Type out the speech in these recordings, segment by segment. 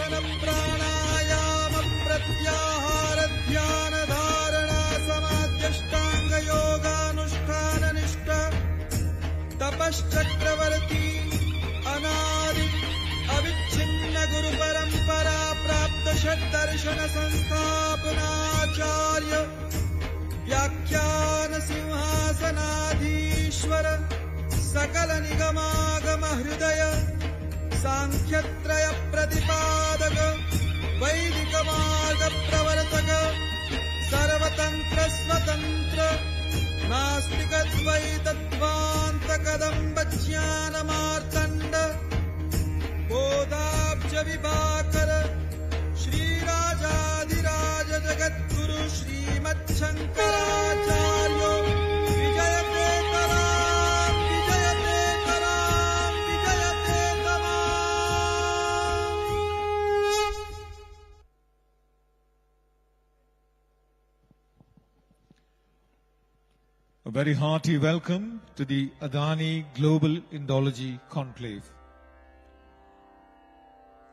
आसन प्राणायाम प्रत्याहार ध्यान धारणा समाध्यष्टांग योगानुष्ठान निष्ठा तपश्चक्रवर्ती अनादि अविच्छिन्न गुरु परंपरा प्राप्त षड्दर्शन संस्थापनाचार्य व्याख्यान सिंहासनाधीश्वर सकल निगमागम हृदय सांख्यत्रय प्रतिपादक वैदिक मार्ग प्रवर्तक सर्वतंत्र स्वतंत्र नास्तिक द्वैत ध्वांत कदंब ज्ञान मार्तंड बोधाब्ज विभाकर श्री राजाधिराज जगद्गुरु श्रीमच्छंकराचार्यो विजयते तराम विजयते तराम विजयते तमाम। A very hearty welcome to the Adani Global Indology Conclave.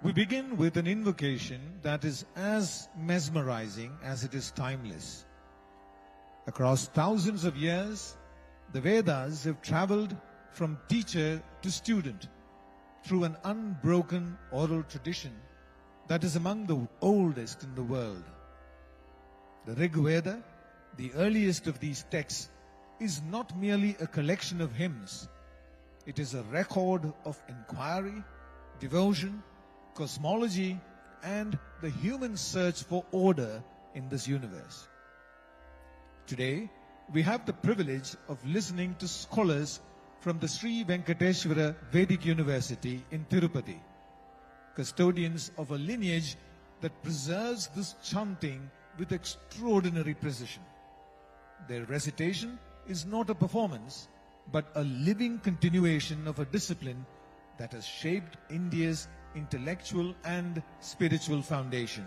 We begin with an invocation that is as mesmerizing as it is timeless. Across thousands of years, the Vedas have traveled from teacher to student through an unbroken oral tradition that is among the oldest in the world. The Rig Veda, the earliest of these texts, is not merely a collection of hymns. It is a record of inquiry, devotion, cosmology, and the human search for order in this universe. Today, we have the privilege of listening to scholars from the Sri Venkateshwara Vedic University in Tirupati, custodians of a lineage that preserves this chanting with extraordinary precision. Their recitation is not a performance, but a living continuation of a discipline that has shaped India's intellectual and spiritual foundation.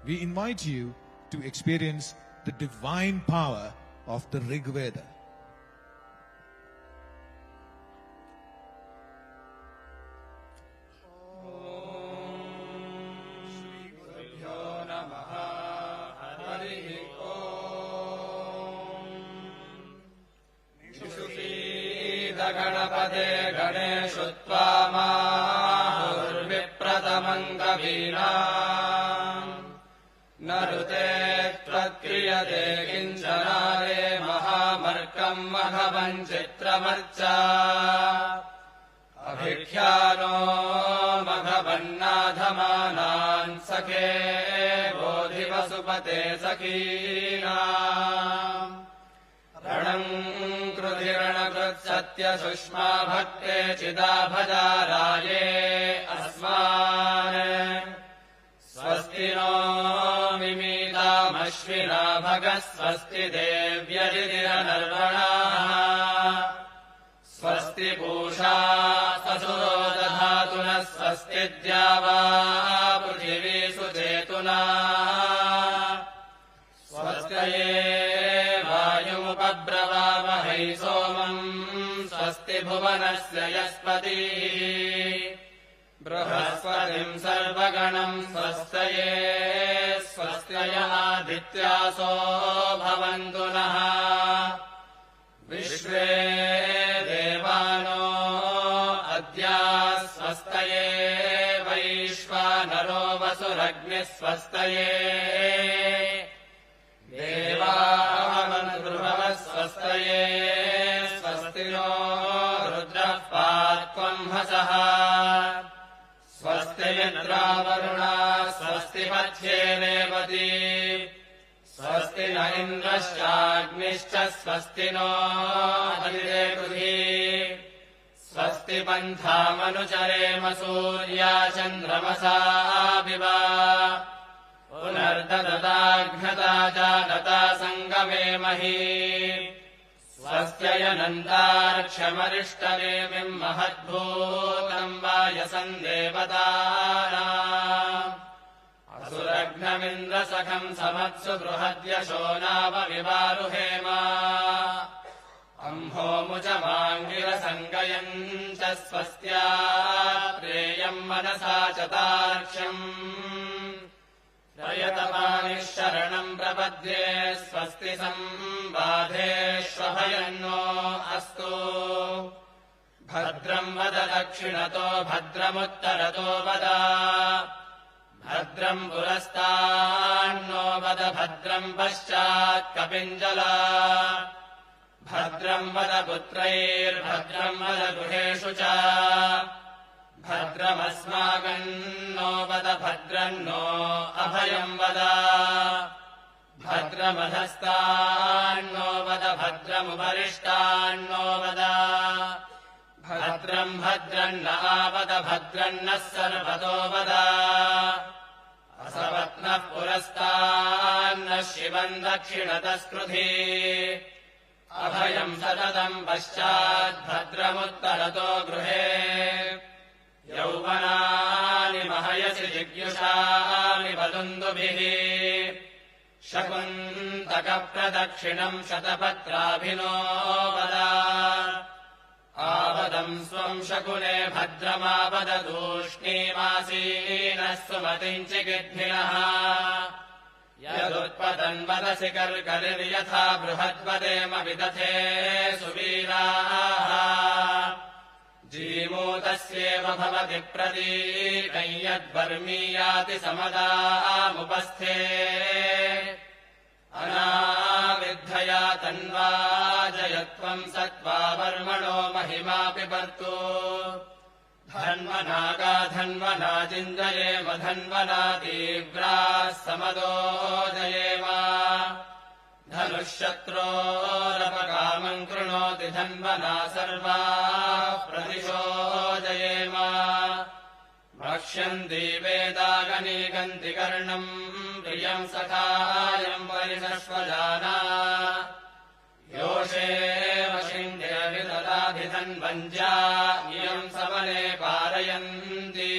We invite you to experience the divine power of the Rig Veda. गणपते गणेशुत्वा माहुर्विप्रतमङ्गवीनाम् न ऋते त्वत्क्रियते किञ्चनारे महामर्कम् मघवम् चित्रमर्चा अभिख्यानो मघवन्नाधमानान् सखे बोधिवसुपते सखीनाम् रणम् कृधिरणकृत्सत्य सुष्मा भक्ते चिदाभजाराये अस्मान् स्वस्ति no मिमीतामश्विना भगः स्वस्ति देव्यजितिरनर्वणाः स्वस्ति पूषा ससुरो दधातु नः स्वस्ति द्यावा पृथिवी सुचेतुना स्वस्त्यये वायुमुपब्रवामहै सोमम् स्वस्ति भुवनस्य यस्पतिः बृहस्पतिम् सर्वगणम् स्वस्तये स्वस्त्यय आदित्यासो भवन्तु नः विश्वे देवानो अद्या स्वस्तये वैश्वानरो वसुरग्निः स्वस्तये देवामनुर्भवः स्वस्तये स्वस्ति नो रुद्रः पात्वम् हसः स्वस्ति इन्द्रावरुणा स्वस्ति मध्ये रेवती स्वस्ति न इन्द्रश्चाग्निश्च स्वस्ति नो अधिदेवृहि स्वस्ति पन्थामनुचरेम सूर्या चन्द्रमसा विवा पुनर्ददताघ्नता जानता सङ्गमे मही स्वस्त्ययनन्तार्क्ष्यमरिष्टनेमिम् महद्भूतम् वायसम् देवतानाम् असुरघ्नमिन्द्रसखम् समत्सु बृहद्यशो नाम विवारुहेम अम्भोमुचमाङ्गिरसङ्गयम् च स्वस्त्या प्रेयम् मनसा चतार्क्ष्यम् संबाधेष्वभयन्नो अस्तु भद्रम् वद दक्षिणतो भद्रमुत्तरतो वद भद्रम् पुरस्तान्नो वद भद्रम् पश्चात् कपिञ्जला भद्रम् वद पुत्रैर्भद्रम् वद गृहेषु च भद्रमस्माकन्नो वद भद्रन्नो अभयम् वद भद्रमधस्तान्नो वद भद्रमुपरिष्टान्नो वद भद्रम् भद्रन्न आवद भद्रन्नः सर्वतो वद असवत्नः पुरस्तान्नः शिवम् दक्षिणतस्कृधी अभयम् सततम् पश्चाद्भद्रमुत्तरतो गृहे यौवनानि महयसि जिज्ञुषानि वदुन्दुभिः शकुन्तकप्रदक्षिणम् शतपत्राभिनो वद आवदम् स्वम् शकुने भद्रमावदतूष्णीमासीनः सुमतिम् चिकिद्भिनः यदुत्पतन् वदसि कर्करिर्यथा बृहद्वदेम विदथे सुवीराः जीमूतस्येव भवति प्रतीकम् यद्वर्मीयाति समदामुपस्थे अनाविद्धया तन्वाजयत्वम् सत्त्वा वर्मणो महिमापि वर्तु धन्वनागा धन्वना जिञ्जयेम धन्वना तीव्राः समदोजयेम धनुःशत्रोरपकामम् कृणोति धन्वना सर्वाः प्रदिशो जयेम भक्ष्यन्ति वेदागनीगन्ति कर्णम् प्रियम् सखायम् परिषश्वजाना योषे वशिण्यविददाधिधन्वञ्जा इयम् समने पारयन्ति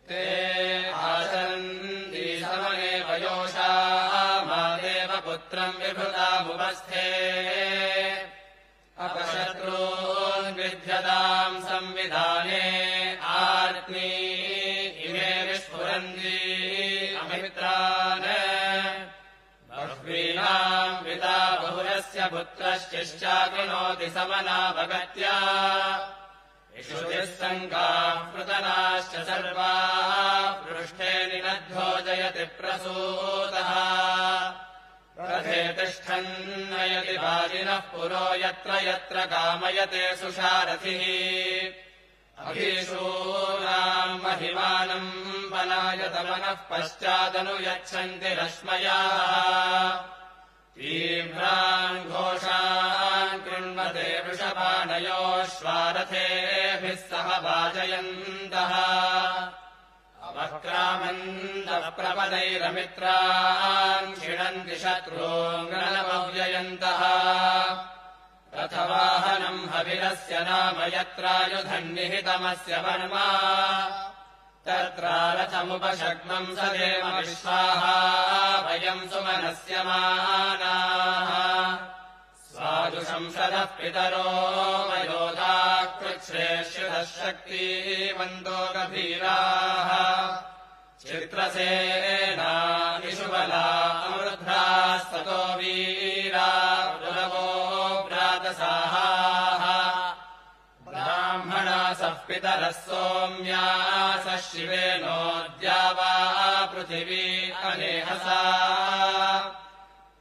ते आचरन्ति समने वयोषा मादेव पुत्रम् विभृतामुपस्थे अपशत्रून्विध्यताम् संविधाने आर्त्नी इमे विस्फुरन्ति अमित्रान् बह्वीनाम् पिता बहुरस्य पुत्रश्चिश्चाकृणोति समनावगत्या इषुतिः सङ्गाः पृतनाश्च सर्वाः पृष्ठे निनद्धो जयति प्रसूतः रथे तिष्ठन्नयति वाजिनः पुरो यत्र यत्र कामयते सुषारथिः अभीषूनाम् महिमानम् वनायतमनः पश्चादनुयच्छन्ति रश्मयाः तीव्रान् घोषान् कृण्वते वृषभानयोश्वारथेभिः सह वाजयन्तः अवक्रामन्तः प्रपदैरमित्रान् क्षिणन्ति शत्रून्नमव्ययन्तः रथवाहनम् हविरस्य नाम यत्रायुधम् निहितमस्य वर्मा तत्र रथमुपशग्नम् सदेव विश्वाः वयम् सुमनस्य मानाः स्वादुशंसदः पितरो वयोधाः कृच्छ्रेष्युतः शक्तिवन्तो गभीराः चित्रसेना इषुबला अमृद्धास्ततो वीरा पुरवो भ्रातसाहाः ब्राह्मणासः पितरः सोम्यासः शिवेनोऽद्या वा पृथिवी अनेहसा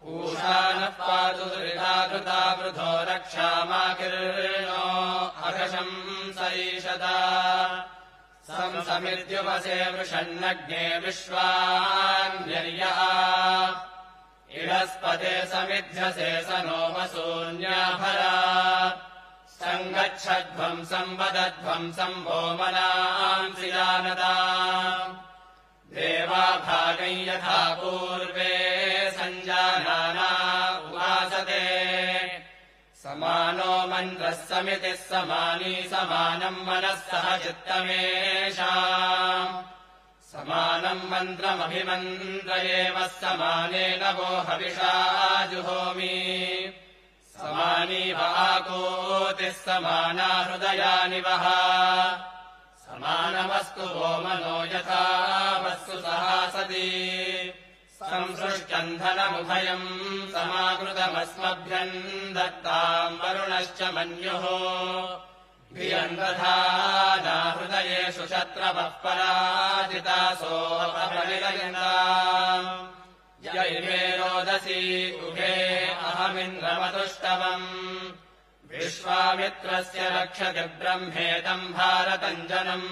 पूषा नः पातु धृता वृथो रक्षामाकीर्णो अघशम् सईषता संसमित्युपसे वृषन्नग्ने विश्वान्यर्यः इडस्पते समिध्यसे स नो वसून्याभरा सङ्गच्छध्वम् संवदध्वम् सम्भोमनांसि जानता देवाभागम् यथा पूर्वे सञ्जानाना उपासते समानो मन्त्रः समितिः समानी समानम् मनः सह चित्तमेषाम् समानम् मन्त्रमभिमन्त्रयेव समानेन वो हविषा जुहोमि समानी वाकोतिः समाना हृदयानि वः समानमस्तु वो मनो यथा वस्तु सहासति स संसृष्ट्यम् धनमुभयम् समाकृतमस्मभ्यम् दत्ताम् वरुणश्च मन्युः भियन्वधाना हृदयेषु शत्रवः पराजितासोऽपरिलयन्ताम् य इमे रोदसी उभे अहमिन्द्रमतुष्टवम् विश्वामित्रस्य रक्षति ब्रह्मेदम् भारतञ्जनम्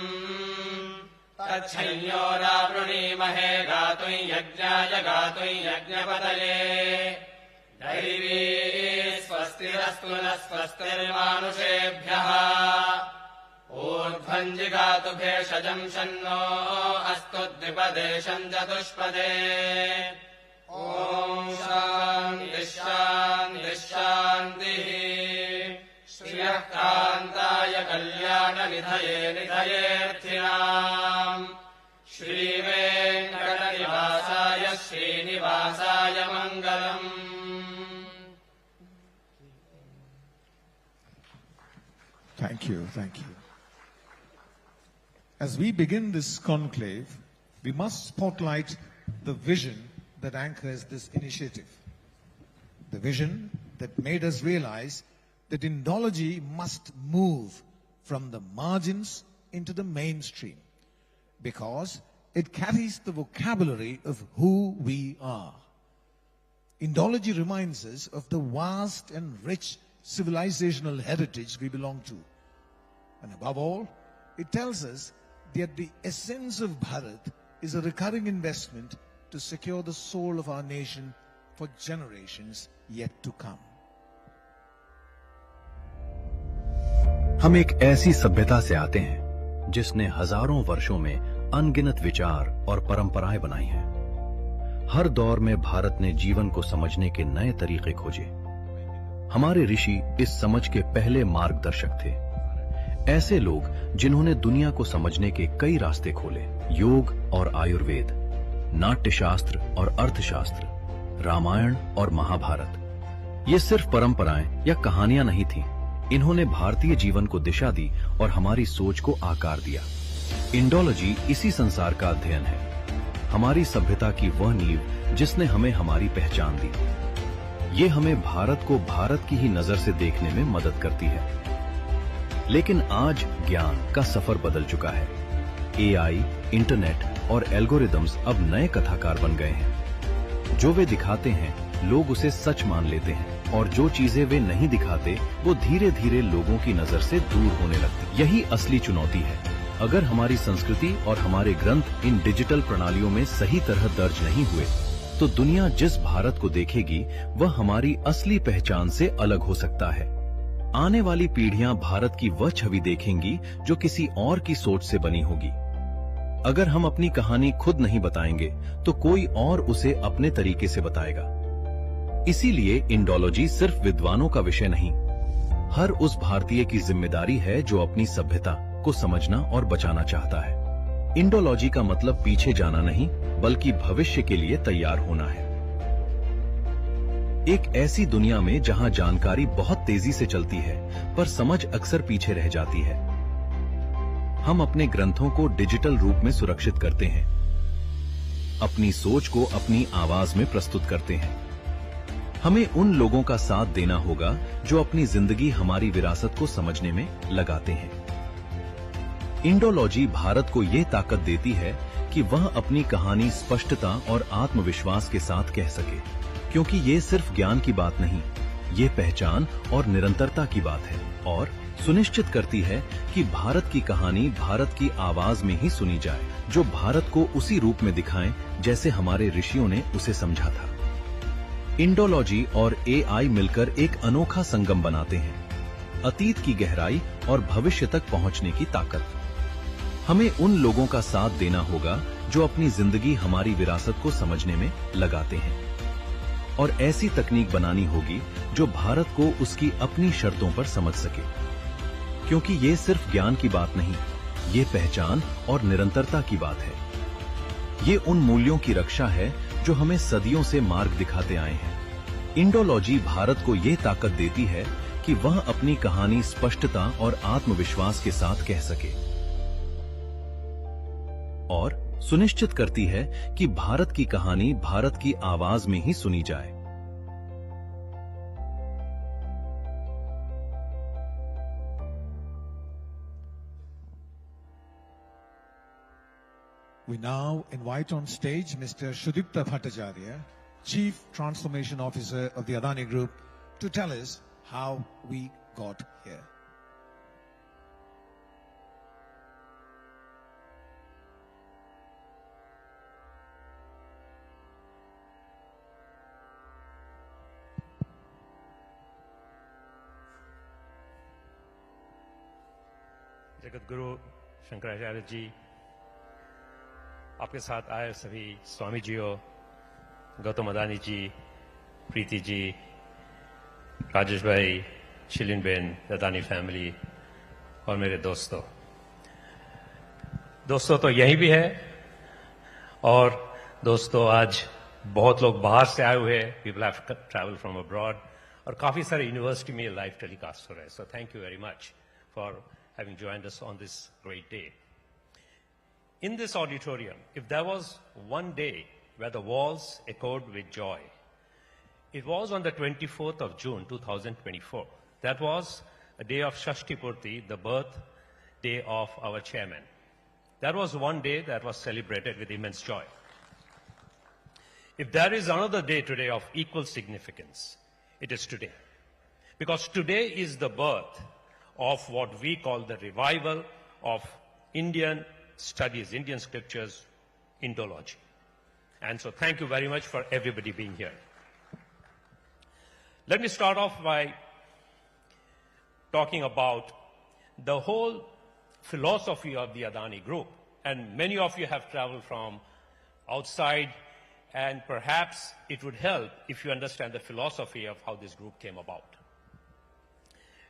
तच्छ्यो रावृणीमहे गातुम् यज्ञाय गातुम् यज्ञपतये दैवी स्वस्तिरस्तु न स्वस्तिर्मानुषेभ्यः ऊर्ध्वम् जिगातु भेषजम् शन्नो अस्तु द्विपदे चतुष्पदे ॐ शान्तिः शान्तिः शान्तिः श्रियः कान्ताय कल्याणनिधये निधयेऽर्थिनाम् श्रीवेङ्कटनिवासाय श्रीनिवासाय मङ्गलम्। Thank you, thank you. As we begin this conclave, we must spotlight the vision that anchors this initiative. The vision that made us realize that Indology must move from the margins into the mainstream because it carries the vocabulary of who we are. Indology reminds us of the vast and rich civilizational heritage we belong to. And above all, it tells us that the essence of Bharat is a recurring investment to secure the soul of our nation for generations yet to come. हम एक ऐसी सभ्यता से आते हैं जिसने हजारों वर्षों में अनगिनत विचार और परंपराएं बनाई हैं। हर दौर में भारत ने जीवन को समझने के नए तरीके खोजे। हमारे ऋषि इस समझ के पहले मार्गदर्शक थे। ऐसे लोग जिन्होंने दुनिया को समझने के कई रास्ते खोले। योग और आयुर्वेद, नाट्यशास्त्र और अर्थशास्त्र, रामायण और महाभारत, ये सिर्फ परंपराएं या कहानियां नहीं थीं। इन्होंने भारतीय जीवन को दिशा दी और हमारी सोच को आकार दिया। इंडोलॉजी इसी संसार का अध्ययन है, हमारी सभ्यता की वह नींव जिसने हमें हमारी पहचान दी। ये हमें भारत को भारत की ही नजर से देखने में मदद करती है। लेकिन आज ज्ञान का सफर बदल चुका है। एआई, इंटरनेट और एल्गोरिदम्स अब नए कथाकार बन गए हैं। जो वे दिखाते हैं लोग उसे सच मान लेते हैं और जो चीजें वे नहीं दिखाते वो धीरे धीरे लोगों की नजर से दूर होने लगती। यही असली चुनौती है। अगर हमारी संस्कृति और हमारे ग्रंथ इन डिजिटल प्रणालियों में सही तरह दर्ज नहीं हुए तो दुनिया जिस भारत को देखेगी वह हमारी असली पहचान से अलग हो सकता है। आने वाली पीढ़ियां भारत की वह छवि देखेंगी जो किसी और की सोच से बनी होगी। अगर हम अपनी कहानी खुद नहीं बताएंगे तो कोई और उसे अपने तरीके से बताएगा। इसीलिए इंडोलॉजी सिर्फ विद्वानों का विषय नहीं, हर उस भारतीय की जिम्मेदारी है जो अपनी सभ्यता को समझना और बचाना चाहता है। इंडोलॉजी का मतलब पीछे जाना नहीं बल्कि भविष्य के लिए तैयार होना है। एक ऐसी दुनिया में जहां जानकारी बहुत तेजी से चलती है पर समझ अक्सर पीछे रह जाती है। हम अपने ग्रंथों को डिजिटल रूप में सुरक्षित करते हैं, अपनी सोच को अपनी आवाज में प्रस्तुत करते हैं। हमें उन लोगों का साथ देना होगा जो अपनी जिंदगी हमारी विरासत को समझने में लगाते हैं। इंडोलॉजी भारत को यह ताकत देती है कि वह अपनी कहानी स्पष्टता और आत्मविश्वास के साथ कह सके, क्योंकि ये सिर्फ ज्ञान की बात नहीं, ये पहचान और निरंतरता की बात है और सुनिश्चित करती है कि भारत की कहानी भारत की आवाज में ही सुनी जाए, जो भारत को उसी रूप में दिखाएं जैसे हमारे ऋषियों ने उसे समझा था। इंडोलॉजी और एआई मिलकर एक अनोखा संगम बनाते हैं, अतीत की गहराई और भविष्य तक पहुंचने की ताकत। हमें उन लोगों का साथ देना होगा जो अपनी जिंदगी हमारी विरासत को समझने में लगाते हैं और ऐसी तकनीक बनानी होगी जो भारत को उसकी अपनी शर्तों पर समझ सके, क्योंकि ये सिर्फ ज्ञान की बात नहीं, ये पहचान और निरंतरता की बात है। ये उन मूल्यों की रक्षा है जो हमें सदियों से मार्ग दिखाते आए हैं। इंडोलॉजी भारत को ये ताकत देती है कि वह अपनी कहानी स्पष्टता और आत्मविश्वास के साथ कह सके और सुनिश्चित करती है कि भारत की कहानी भारत की आवाज में ही सुनी जाए। We now invite on stage Mr. Sudipta Bhattacharya, Chief Transformation Officer of the Adani Group, to tell us how we got here. Jagat Guru Shankaracharya ji, आपके साथ आए सभी स्वामी जियों, गौतम अदानी जी, प्रीति जी, राजेश भाई, शिलिन बेन, अदानी फैमिली और मेरे दोस्तों तो यहीं भी है। और दोस्तों, आज बहुत लोग बाहर से आए हुए हैं, people have travel from abroad, और काफी सारे यूनिवर्सिटी में लाइव टेलीकास्ट हो रहे हैं। So thank you very much for having joined us on this great day. In this auditorium, if there was one day where the walls echoed with joy, it was on the 24th of June 2024. That was a day of Shashti Purti, the birthday of our chairman. That was one day that was celebrated with immense joy. If there is another day today of equal significance, it is today. Because today is the birth of what we call the revival of Indian studies, Indian scriptures, Indology. And so thank you very much for everybody being here. Let me start off by talking about the whole philosophy of the Adani Group. And many of you have traveled from outside, and perhaps it would help if you understand the philosophy of how this group came about.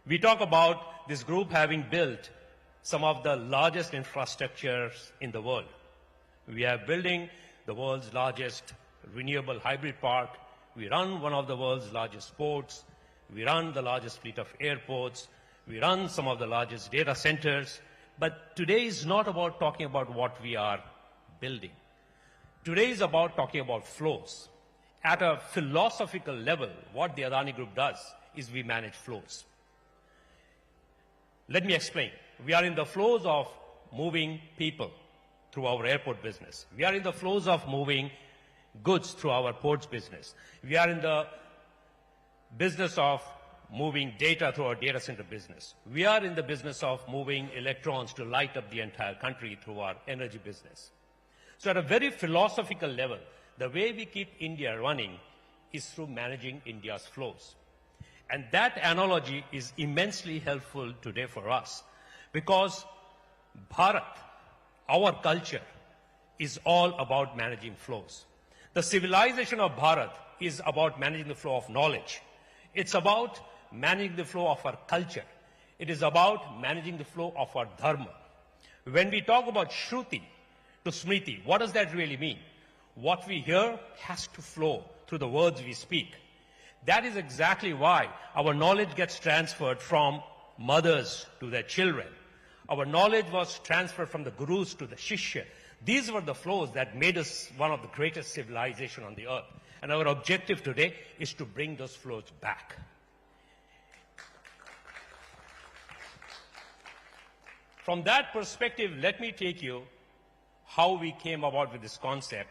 We talk about this group having built some of the largest infrastructures in the world. We are building the world's largest renewable hybrid park. We run one of the world's largest ports. We run the largest fleet of airports. We run some of the largest data centers. But today is not about talking about what we are building. Today is about talking about flows. At a philosophical level, what the Adani Group does is we manage flows. Let me explain. We are in the flows of moving people through our airport business. We are in the flows of moving goods through our ports business. We are in the business of moving data through our data center business. We are in the business of moving electrons to light up the entire country through our energy business. So at a very philosophical level, the way we keep India running is through managing India's flows. And that analogy is immensely helpful today for us, because Bharat, our culture, is all about managing flows. The civilization of Bharat is about managing the flow of knowledge. It's about managing the flow of our culture. It is about managing the flow of our dharma. When we talk about Shruti to Smriti, what does that really mean? What we hear has to flow through the words we speak. That is exactly why our knowledge gets transferred from mothers to their children. Our knowledge was transferred from the gurus to the shishya. These were the flows that made us one of the greatest civilizations on the earth. And our objective today is to bring those flows back. From that perspective, let me take you how we came about with this concept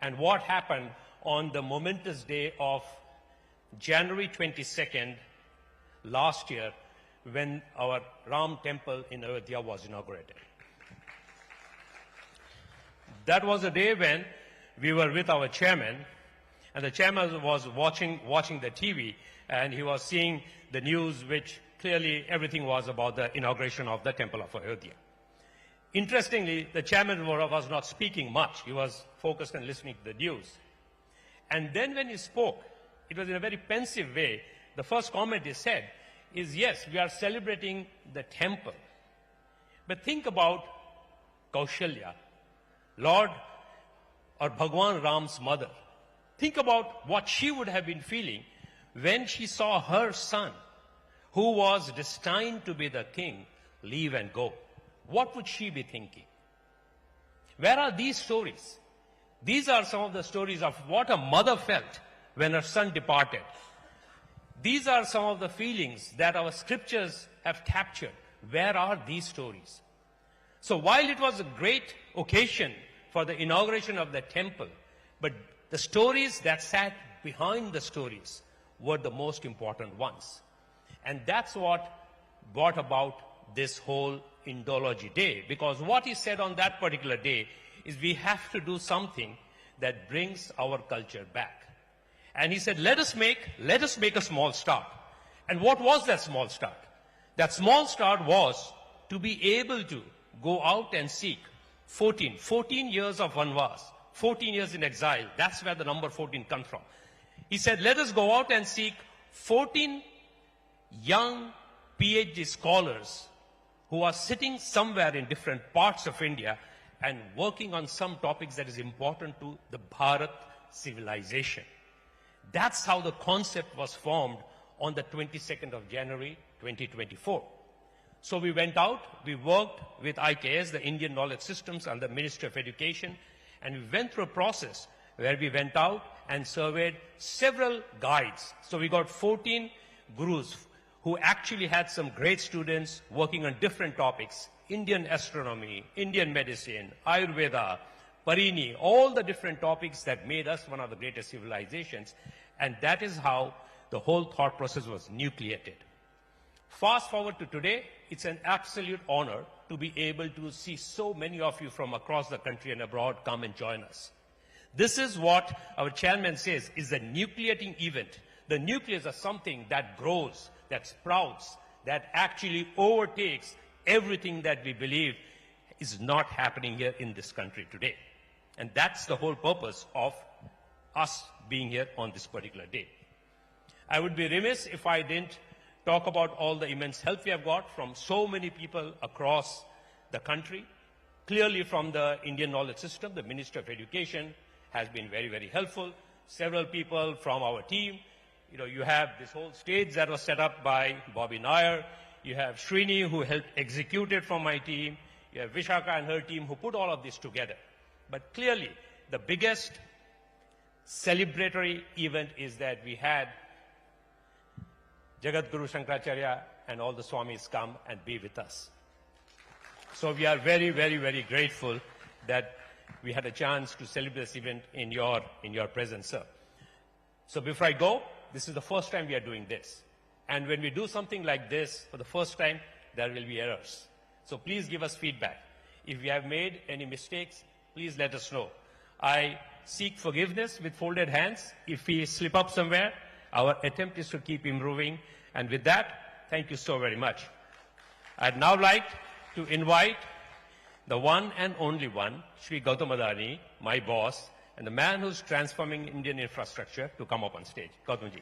and what happened on the momentous day of January 22nd last year, when our Ram temple in Ayodhya was inaugurated. That was a day when we were with our chairman, and the chairman was watching the TV, and he was seeing the news, which clearly everything was about the inauguration of the temple of Ayodhya. Interestingly, the chairman was not speaking much. He was focused on listening to the news. And then when he spoke, it was in a very pensive way. The first comment he said is, yes, we are celebrating the temple. But think about Kaushalya, Lord or Bhagwan Ram's mother. Think about what she would have been feeling when she saw her son, who was destined to be the king, leave and go. What would she be thinking? Where are these stories? These are some of the stories of what a mother felt when her son departed. These are some of the feelings that our scriptures have captured. Where are these stories? So while it was a great occasion for the inauguration of the temple, but the stories that sat behind the stories were the most important ones. And that's what brought about this whole Indology Day, because what he said on that particular day is we have to do something that brings our culture back. And he said, let us make a small start. And what was that small start? That small start was to be able to go out and seek 14 years of Vanvas, 14 years in exile. That's where the number 14 comes from. He said, let us go out and seek 14 young PhD scholars who are sitting somewhere in different parts of India and working on some topics that is important to the Bharat civilization. That's how the concept was formed on the 22nd of January, 2024. So we went out, we worked with IKS, the Indian Knowledge Systems, and the Ministry of Education, and we went through a process where we went out and surveyed several guides. So we got 14 gurus who actually had some great students working on different topics: Indian astronomy, Indian medicine, Ayurveda, Parini, all the different topics that made us one of the greatest civilizations. And that is how the whole thought process was nucleated. Fast forward to today, it's an absolute honor to be able to see so many of you from across the country and abroad come and join us. This is what our chairman says is the nucleating event. The nucleus is something that grows, that sprouts, that actually overtakes everything that we believe is not happening here in this country today. And that's the whole purpose of us being here on this particular day. I would be remiss if I didn't talk about all the immense help we have got from so many people across the country. Clearly from the Indian Knowledge System, the Ministry of Education has been very, very helpful. Several people from our team. You have this whole stage that was set up by Bobby Nair. You have Srini, who helped execute it from my team. You have Vishaka and her team who put all of this together. But clearly, the biggest celebratory event is that we had Jagat Guru Shankaracharya and all the Swamis come and be with us. So we are very, very, very grateful that we had a chance to celebrate this event in your presence, sir. So before I go, this is the first time we are doing this. And when we do something like this for the first time, there will be errors. So please give us feedback. If we have made any mistakes, please let us know. I seek forgiveness with folded hands. If we slip up somewhere, our attempt is to keep improving. And with that, thank you so very much. I'd now like to invite the one and only one, Shri Gautam Adani, my boss, and the man who's transforming Indian infrastructure, to come up on stage. Gautamji.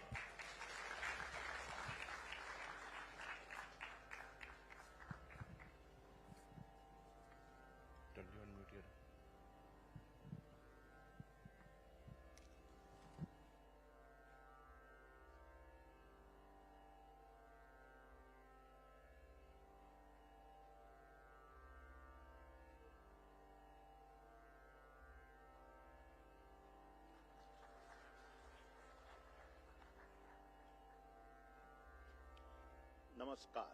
नमस्कार।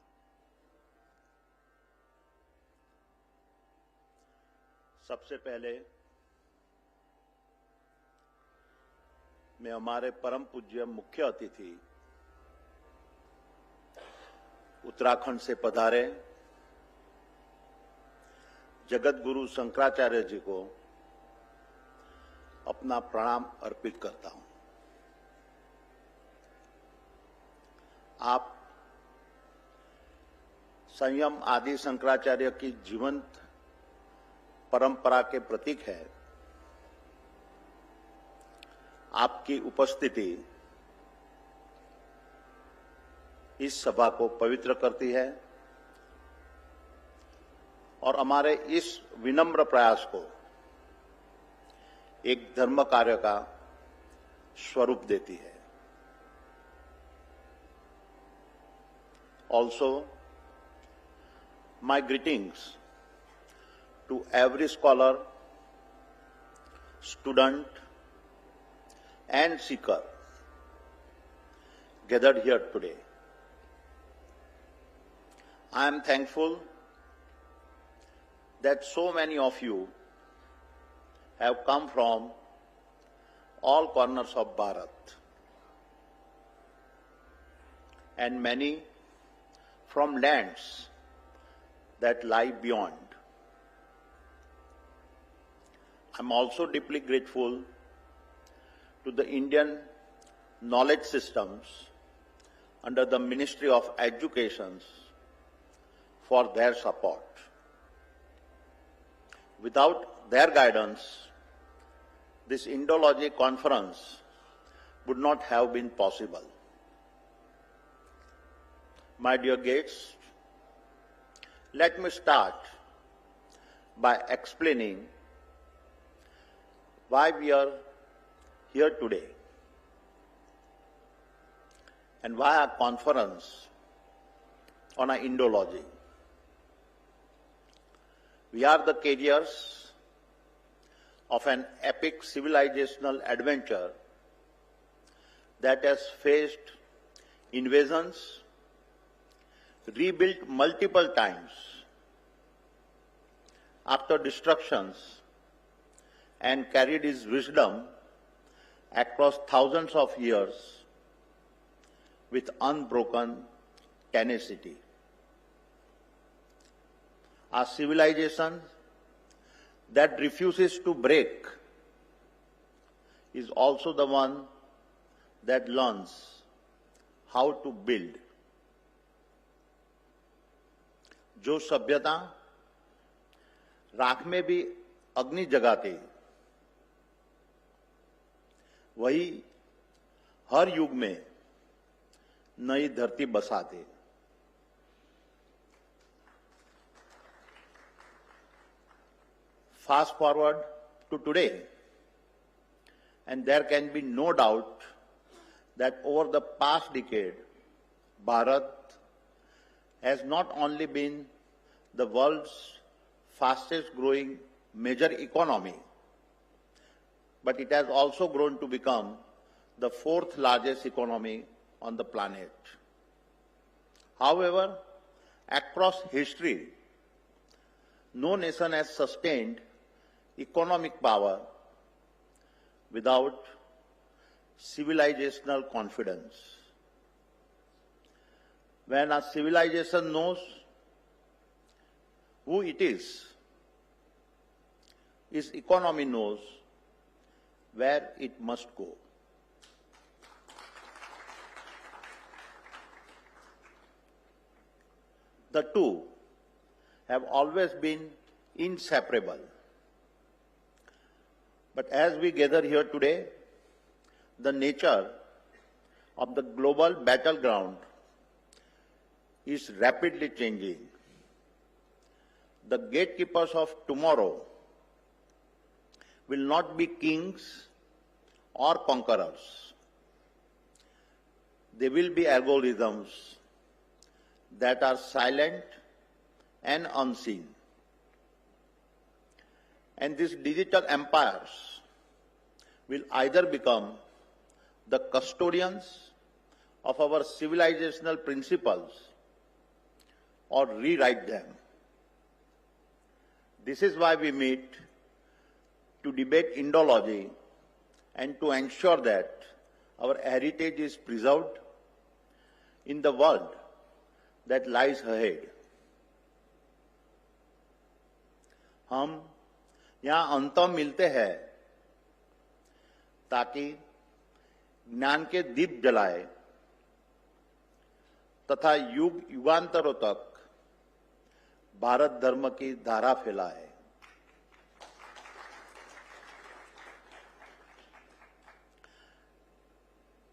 सबसे पहले मैं हमारे परम पूज्य मुख्य अतिथि उत्तराखंड से पधारे जगत गुरु शंकराचार्य जी को अपना प्रणाम अर्पित करता हूं। आप संयम आदि शंकराचार्य की जीवंत परंपरा के प्रतीक है। आपकी उपस्थिति इस सभा को पवित्र करती है और हमारे इस विनम्र प्रयास को एक धर्म कार्य का स्वरूप देती है। Also, my greetings to every scholar student, and seeker gathered here today. I am thankful that so many of you have come from all corners of Bharat, and many from lands that lie beyond. I'm also deeply grateful to the Indian knowledge systems under the Ministry of Education for their support. Without their guidance, this Indology conference would not have been possible. My dear guests, let me start by explaining why we are here today and why a conference on a Indology. We are the carriers of an epic civilizational adventure that has faced invasions, rebuilt multiple times after destructions, and carried his wisdom across thousands of years with unbroken tenacity. A civilization that refuses to break is also the one that learns how to build. जो सभ्यता राख में भी अग्नि जगाती, वही हर युग में नई धरती बसाते. Fast forward to today, and there can be no doubt that over the past decade, Bharat has not only been the world's fastest growing major economy, but it has also grown to become the fourth largest economy on the planet. However, across history, no nation has sustained economic power without civilizational confidence. When a civilization knows who it is, its economy knows where it must go. The two have always been inseparable. But as we gather here today, the nature of the global battleground is rapidly changing. The gatekeepers of tomorrow will not be kings or conquerors. They will be algorithms that are silent and unseen. And these digital empires will either become the custodians of our civilizational principles or rewrite them. This is why we meet to debate Indology and to ensure that our heritage is preserved in the world that lies ahead. हम यहाँ अंतम मिलते हैं ताकि ज्ञान के दीप जलाए तथा युग युगांतरों तक भारत धर्म की धारा फैलाए.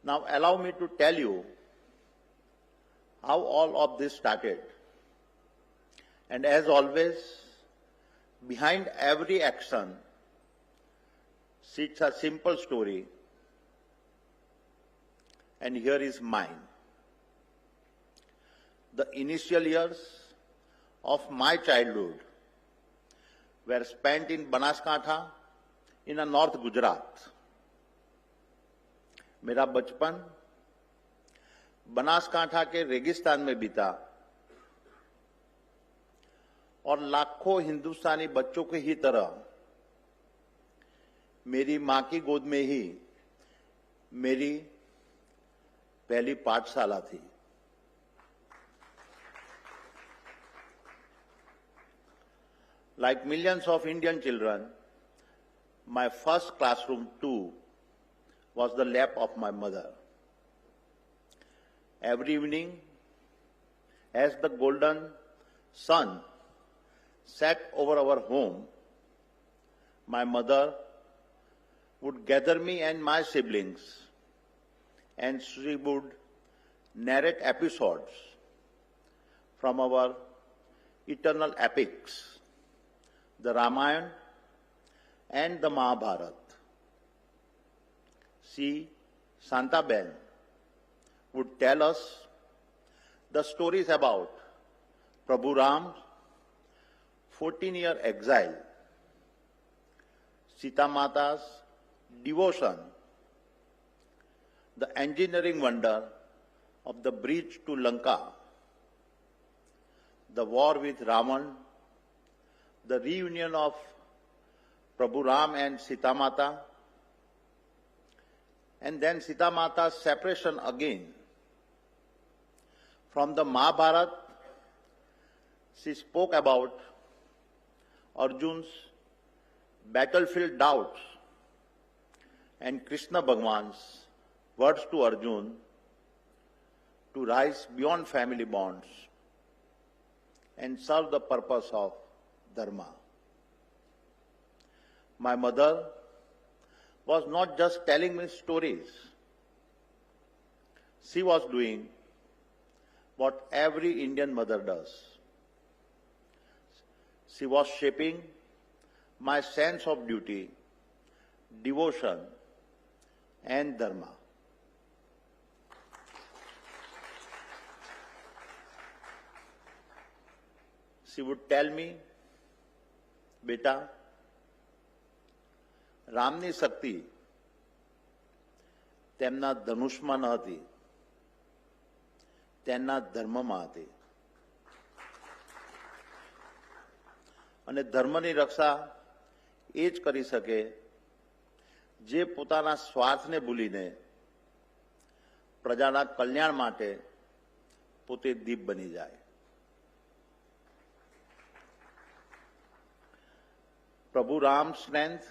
Now allow me to tell you how all of this started. And as always, behind every action sits a simple story, and here is mine. The initial years of my childhood were spent in Banaskantha in a North Gujarat. मेरा बचपन बनासकांठा के रेगिस्तान में बीता और लाखों हिंदुस्तानी बच्चों के ही तरह मेरी मां की गोद में ही मेरी पहली पाठशाला थी। Like millions of Indian children, my first classroom too was the lap of my mother. Every evening, as the golden sun set over our home, my mother would gather me and my siblings, and she would narrate episodes from our eternal epics, the Ramayana and the Mahabharata. She, Santaben, would tell us the stories about Prabhu Ram's 14-year exile, Sita Mata's devotion, the engineering wonder of the bridge to Lanka, the war with Ravan, the reunion of Prabhu Ram and Sita Mata, and then Sita Mata's separation again. From the Mahabharata, she spoke about Arjun's battlefield doubts and Krishna Bhagwan's words to Arjun to rise beyond family bonds and serve the purpose of Dharma. My mother was not just telling me stories. She was doing what every Indian mother does. She was shaping my sense of duty, devotion, and Dharma. She would tell me, बेटा, રામની શક્તિ તેમના ધનુષમાં ન હતી, તેમના ધર્મમાં હતી. અને ધર્મની રક્ષા એ જ કરી શકે જે પોતાના સ્વાર્થને ભૂલીને પ્રજાના કલ્યાણ માટે પોતે દીપ બની જાય. Prabhu Ram's strength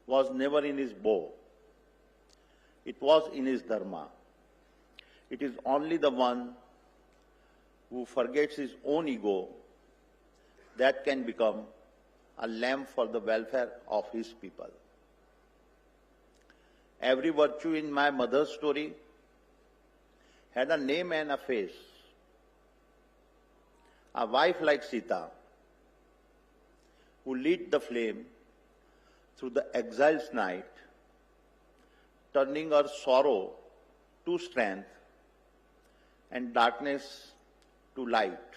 was never in his bow. It was in his dharma. It is only the one who forgets his own ego that can become a lamp for the welfare of his people. Every virtue in my mother's story had a name and a face. A wife like Sita, who lit the flame through the exile's night, turning her sorrow to strength and darkness to light.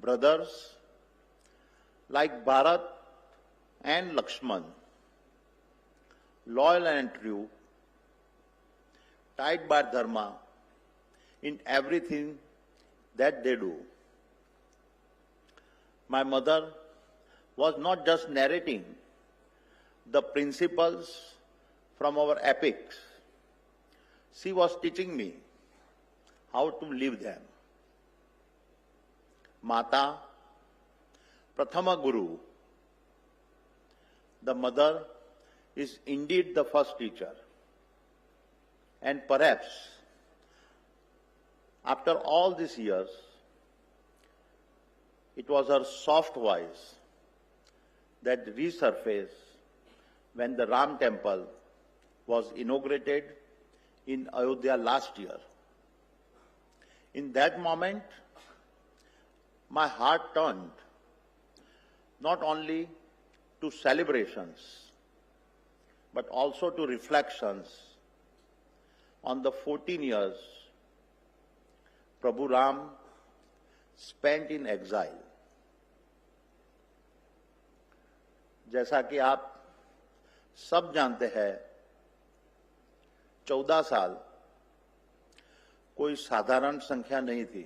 Brothers like Bharat and Lakshman, loyal and true, tied by Dharma in everything that they do. My mother was not just narrating the principles from our epics. She was teaching me how to live them. Mata, Prathama Guru, the mother, is indeed the first teacher. And perhaps, after all these years, it was her soft voice that resurfaced when the Ram temple was inaugurated in Ayodhya last year. In that moment, my heart turned not only to celebrations, but also to reflections on the 14 years Prabhu Ram spent in exile. जैसा कि आप सब जानते हैं, 14 साल कोई साधारण संख्या नहीं थी।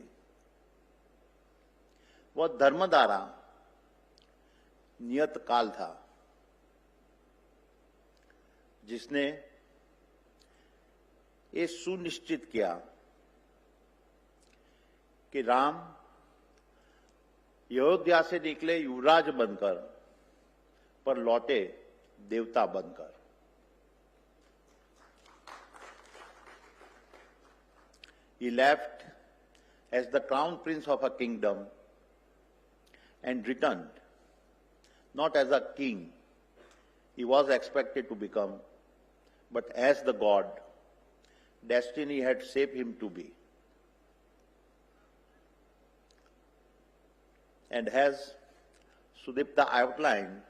वह धर्मधारा नियत काल था, जिसने ये सुनिश्चित किया कि राम अयोध्या से निकले युवराज बनकर पर लौटे देवता बनकर। He left as the crown prince of a kingdom and returned not as a king he was expected to become, but as the God destiny had shaped him to be. And as Sudipta outlined,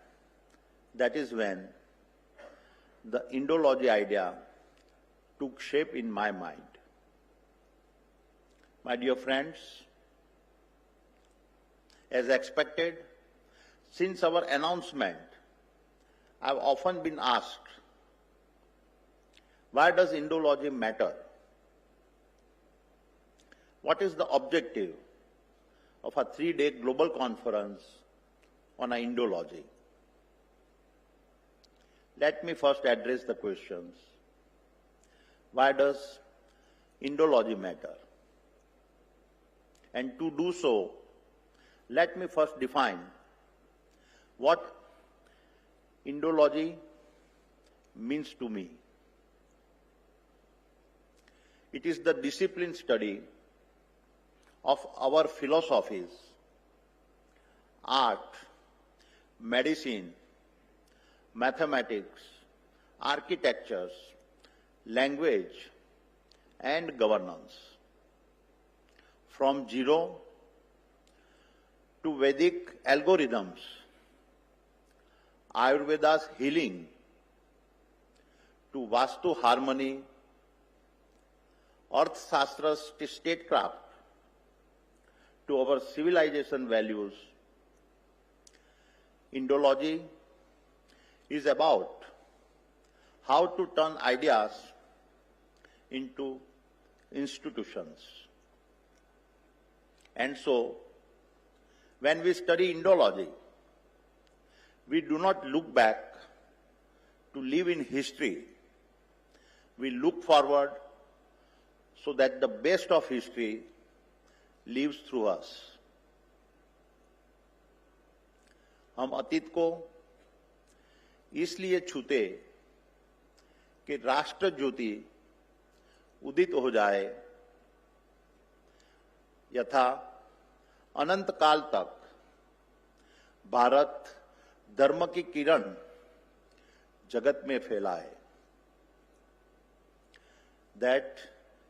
that is when the Indology idea took shape in my mind. My dear friends, as expected, since our announcement, I've often been asked, why does Indology matter? What is the objective of a 3-day global conference on Indology? Let me first address the questions. Why does Indology matter? And to do so, let me first define what Indology means to me. It is the disciplined study of our philosophies, art, medicine, mathematics, architectures, language, and governance. From zero to Vedic algorithms, Ayurveda's healing, to Vastu harmony, Arthshastra's statecraft, to our civilization values, Indology is about how to turn ideas into institutions. And so, when we study Indology, we do not look back to live in history. We look forward so that the best of history lives through us. हम अतीत को इसलिए छूते कि राष्ट्र ज्योति उदित हो जाए, यथा अनंत काल तक भारत धर्म की किरण जगत में फैलाए. That,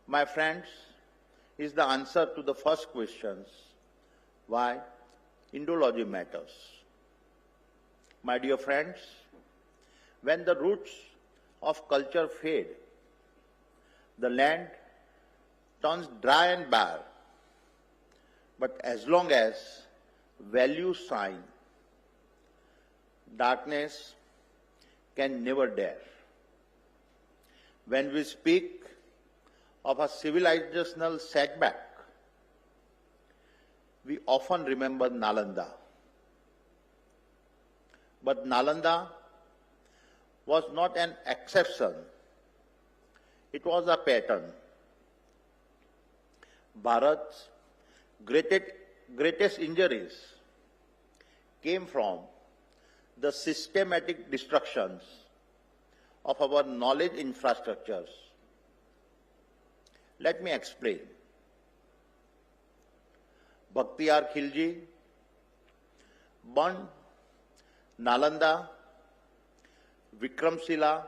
my friends, is the answer to the first questions, why Indology matters. My dear friends, when the roots of culture fade, the land turns dry and bare. But as long as values shine, darkness can never dare. When we speak of a civilizational setback, we often remember Nalanda. But Nalanda was not an exception. It was a pattern. Bharat's greatest injuries came from the systematic destructions of our knowledge infrastructures. Let me explain. Bhaktiar Khilji burned Nalanda, Vikramshila,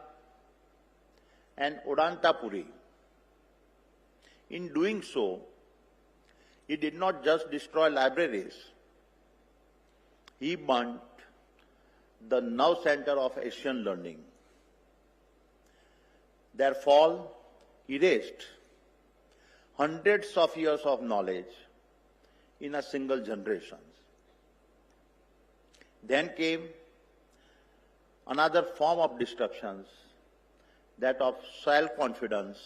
and Odantapuri. In doing so, he did not just destroy libraries, he burnt the nerve center of Asian learning. Their fall erased hundreds of years of knowledge in a single generation. Then came another form of destruction, that of self-confidence.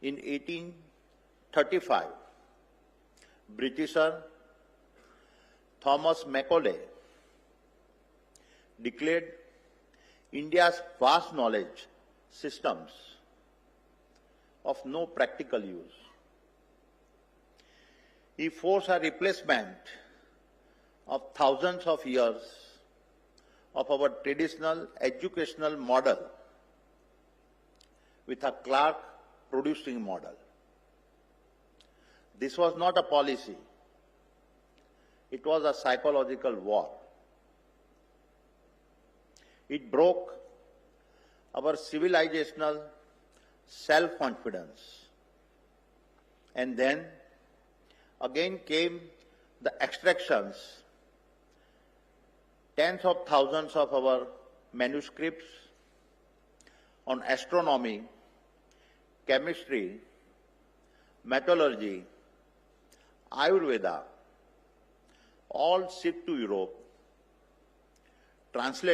In 1835, Britisher Thomas Macaulay declared India's vast knowledge systems of no practical use. He forced a replacement of thousands of years of our traditional educational model with a clerk producing model. This was not a policy. It was a psychological war. It broke our civilizational self-confidence. And then again came the extractions, tens of thousands of our manuscripts on astronomy, chemistry, metallurgy, Ayurveda, all shipped to Europe, translated